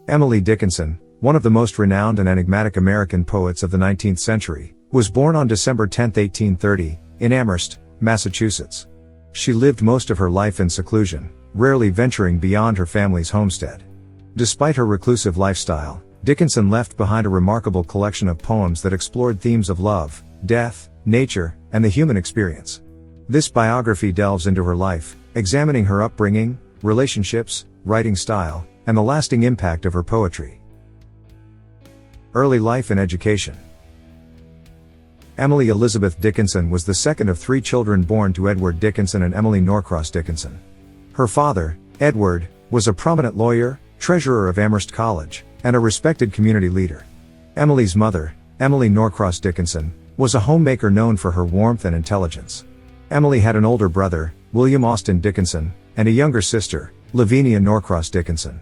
Emily Dickinson, one of the most renowned and enigmatic American poets of the 19th century, was born on December 10, 1830, in Amherst, Massachusetts. She lived most of her life in seclusion, rarely venturing beyond her family's homestead. Despite her reclusive lifestyle, Dickinson left behind a remarkable collection of poems that explored themes of love, death, nature, and the human experience. This biography delves into her life, examining her upbringing, relationships, writing style, and the lasting impact of her poetry. Early life and education. Emily Elizabeth Dickinson was the second of 3 children born to Edward Dickinson and Emily Norcross Dickinson. Her father, Edward, was a prominent lawyer, treasurer of Amherst College, and a respected community leader. Emily's mother, Emily Norcross Dickinson, was a homemaker known for her warmth and intelligence. Emily had an older brother, William Austin Dickinson, and a younger sister, Lavinia Norcross Dickinson.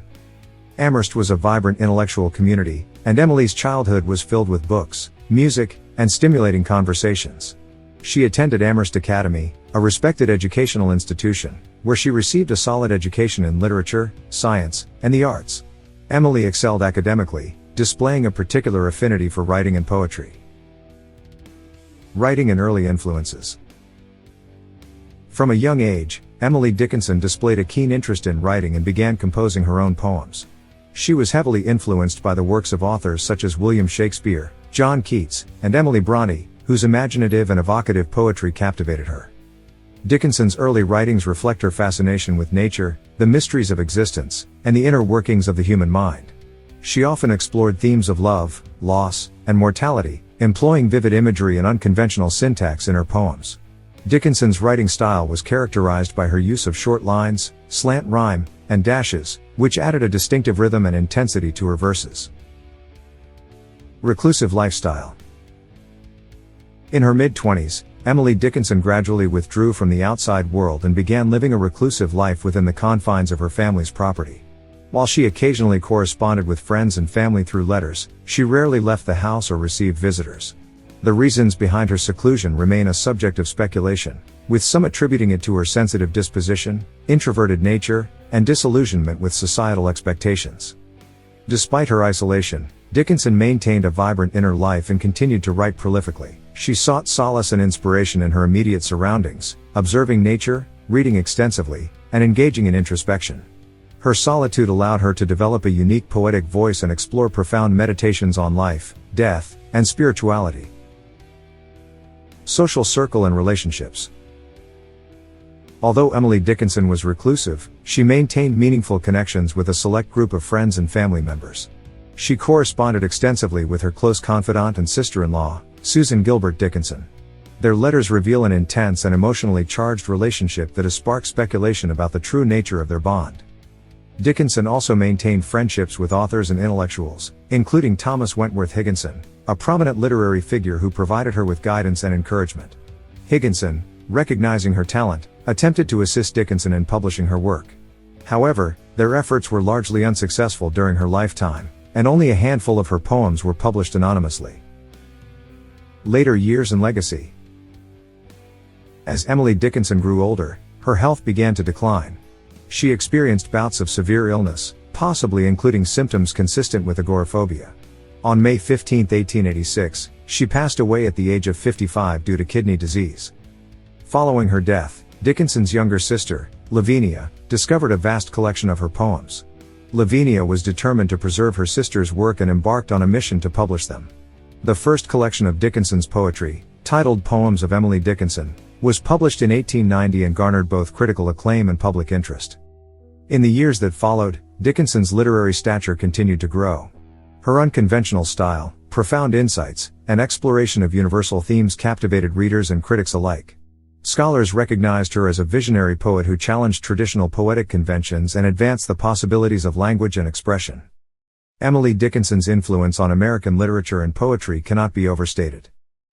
Amherst was a vibrant intellectual community, and Emily's childhood was filled with books, music, and stimulating conversations. She attended Amherst Academy, a respected educational institution, where she received a solid education in literature, science, and the arts. Emily excelled academically, displaying a particular affinity for writing and poetry. Writing and early influences. From a young age, Emily Dickinson displayed a keen interest in writing and began composing her own poems. She was heavily influenced by the works of authors such as William Shakespeare, John Keats, and Emily Bronte, whose imaginative and evocative poetry captivated her. Dickinson's early writings reflect her fascination with nature, the mysteries of existence, and the inner workings of the human mind. She often explored themes of love, loss, and mortality, employing vivid imagery and unconventional syntax in her poems. Dickinson's writing style was characterized by her use of short lines, slant rhyme, and dashes, which added a distinctive rhythm and intensity to her verses. Reclusive lifestyle. In her mid-20s, Emily Dickinson gradually withdrew from the outside world and began living a reclusive life within the confines of her family's property. While she occasionally corresponded with friends and family through letters, she rarely left the house or received visitors. The reasons behind her seclusion remain a subject of speculation, with some attributing it to her sensitive disposition, introverted nature, and disillusionment with societal expectations. Despite her isolation, Dickinson maintained a vibrant inner life and continued to write prolifically. She sought solace and inspiration in her immediate surroundings, observing nature, reading extensively, and engaging in introspection. Her solitude allowed her to develop a unique poetic voice and explore profound meditations on life, death, and spirituality. Social circle and relationships. Although Emily Dickinson was reclusive, she maintained meaningful connections with a select group of friends and family members. She corresponded extensively with her close confidant and sister-in-law, Susan Gilbert Dickinson. Their letters reveal an intense and emotionally charged relationship that has sparked speculation about the true nature of their bond. Dickinson also maintained friendships with authors and intellectuals, including Thomas Wentworth Higginson, a prominent literary figure who provided her with guidance and encouragement. Higginson, recognizing her talent, attempted to assist Dickinson in publishing her work. However, their efforts were largely unsuccessful during her lifetime, and only a handful of her poems were published anonymously. Later years and legacy. As Emily Dickinson grew older, her health began to decline. She experienced bouts of severe illness, possibly including symptoms consistent with agoraphobia. On May 15, 1886, she passed away at the age of 55 due to kidney disease. Following her death, Dickinson's younger sister, Lavinia, discovered a vast collection of her poems. Lavinia was determined to preserve her sister's work and embarked on a mission to publish them. The first collection of Dickinson's poetry, titled Poems of Emily Dickinson, was published in 1890 and garnered both critical acclaim and public interest. In the years that followed, Dickinson's literary stature continued to grow. Her unconventional style, profound insights, and exploration of universal themes captivated readers and critics alike. Scholars recognized her as a visionary poet who challenged traditional poetic conventions and advanced the possibilities of language and expression. Emily Dickinson's influence on American literature and poetry cannot be overstated.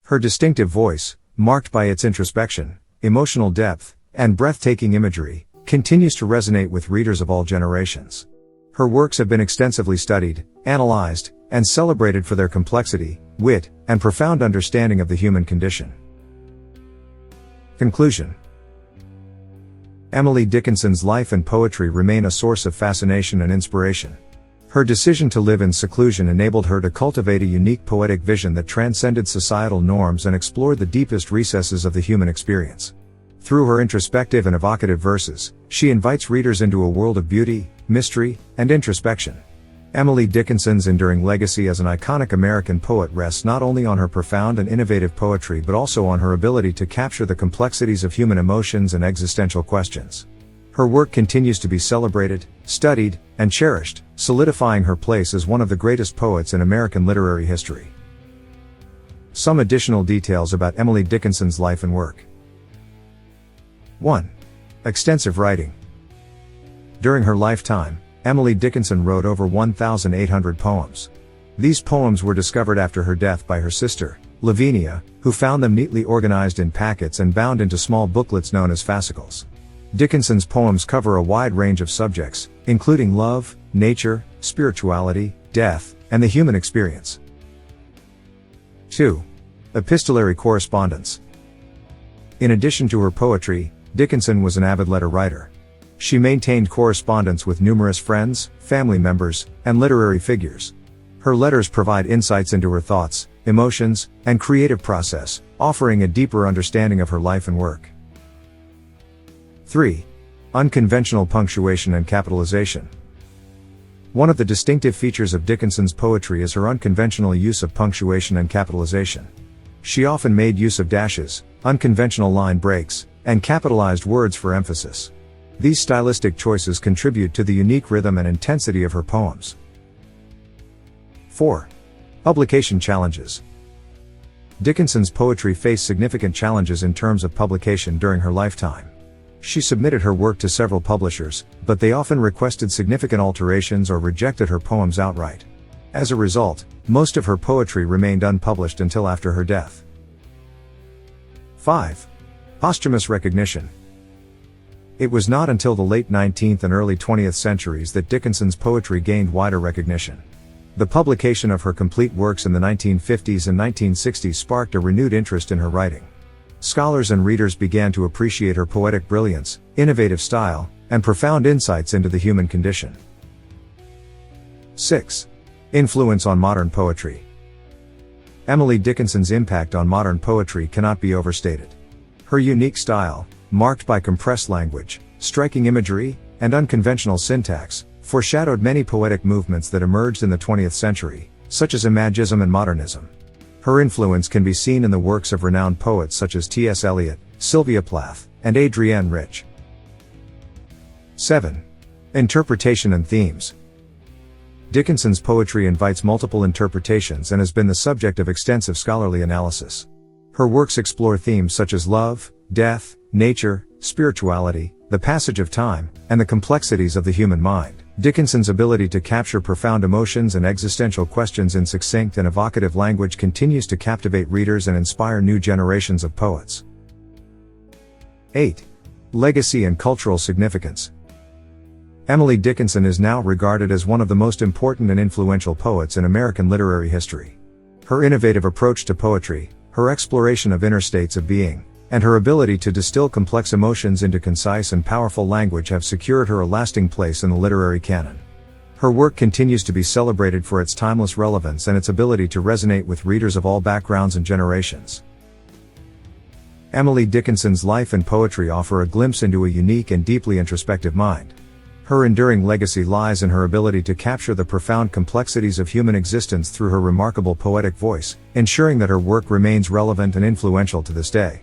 Her distinctive voice, marked by its introspection, emotional depth, and breathtaking imagery, continues to resonate with readers of all generations. Her works have been extensively studied, analyzed, and celebrated for their complexity, wit, and profound understanding of the human condition. Conclusion. Emily Dickinson's life and poetry remain a source of fascination and inspiration. Her decision to live in seclusion enabled her to cultivate a unique poetic vision that transcended societal norms and explored the deepest recesses of the human experience. Through her introspective and evocative verses, she invites readers into a world of beauty, mystery, and introspection. Emily Dickinson's enduring legacy as an iconic American poet rests not only on her profound and innovative poetry but also on her ability to capture the complexities of human emotions and existential questions. Her work continues to be celebrated, studied, and cherished, solidifying her place as one of the greatest poets in American literary history. Some additional details about Emily Dickinson's life and work. 1. Extensive writing. During her lifetime, Emily Dickinson wrote over 1,800 poems. These poems were discovered after her death by her sister, Lavinia, who found them neatly organized in packets and bound into small booklets known as fascicles. Dickinson's poems cover a wide range of subjects, including love, nature, spirituality, death, and the human experience. 2. Epistolary correspondence. In addition to her poetry, Dickinson was an avid letter writer. She maintained correspondence with numerous friends, family members, and literary figures. Her letters provide insights into her thoughts, emotions, and creative process, offering a deeper understanding of her life and work. 3. Unconventional punctuation and capitalization. One of the distinctive features of Dickinson's poetry is her unconventional use of punctuation and capitalization. She often made use of dashes, unconventional line breaks, and capitalized words for emphasis. These stylistic choices contribute to the unique rhythm and intensity of her poems. 4. Publication challenges. Dickinson's poetry faced significant challenges in terms of publication during her lifetime. She submitted her work to several publishers, but they often requested significant alterations or rejected her poems outright. As a result, most of her poetry remained unpublished until after her death. 5. Posthumous recognition. It was not until the late 19th and early 20th centuries that Dickinson's poetry gained wider recognition. The publication of her complete works in the 1950s and 1960s sparked a renewed interest in her writing. Scholars and readers began to appreciate her poetic brilliance, innovative style, and profound insights into the human condition. 6. Influence on modern poetry. Emily Dickinson's impact on modern poetry cannot be overstated. Her unique style, marked by compressed language, striking imagery, and unconventional syntax, foreshadowed many poetic movements that emerged in the 20th century, such as Imagism and Modernism. Her influence can be seen in the works of renowned poets such as T.S. Eliot, Sylvia Plath, and Adrienne Rich. 7. Interpretation and themes. Dickinson's poetry invites multiple interpretations and has been the subject of extensive scholarly analysis. Her works explore themes such as love, death, nature, spirituality, the passage of time, and the complexities of the human mind. Dickinson's ability to capture profound emotions and existential questions in succinct and evocative language continues to captivate readers and inspire new generations of poets. 8. Legacy and cultural significance. Emily Dickinson is now regarded as one of the most important and influential poets in American literary history. Her innovative approach to poetry, her exploration of inner states of being, and her ability to distill complex emotions into concise and powerful language have secured her a lasting place in the literary canon. Her work continues to be celebrated for its timeless relevance and its ability to resonate with readers of all backgrounds and generations. Emily Dickinson's life and poetry offer a glimpse into a unique and deeply introspective mind. Her enduring legacy lies in her ability to capture the profound complexities of human existence through her remarkable poetic voice, ensuring that her work remains relevant and influential to this day.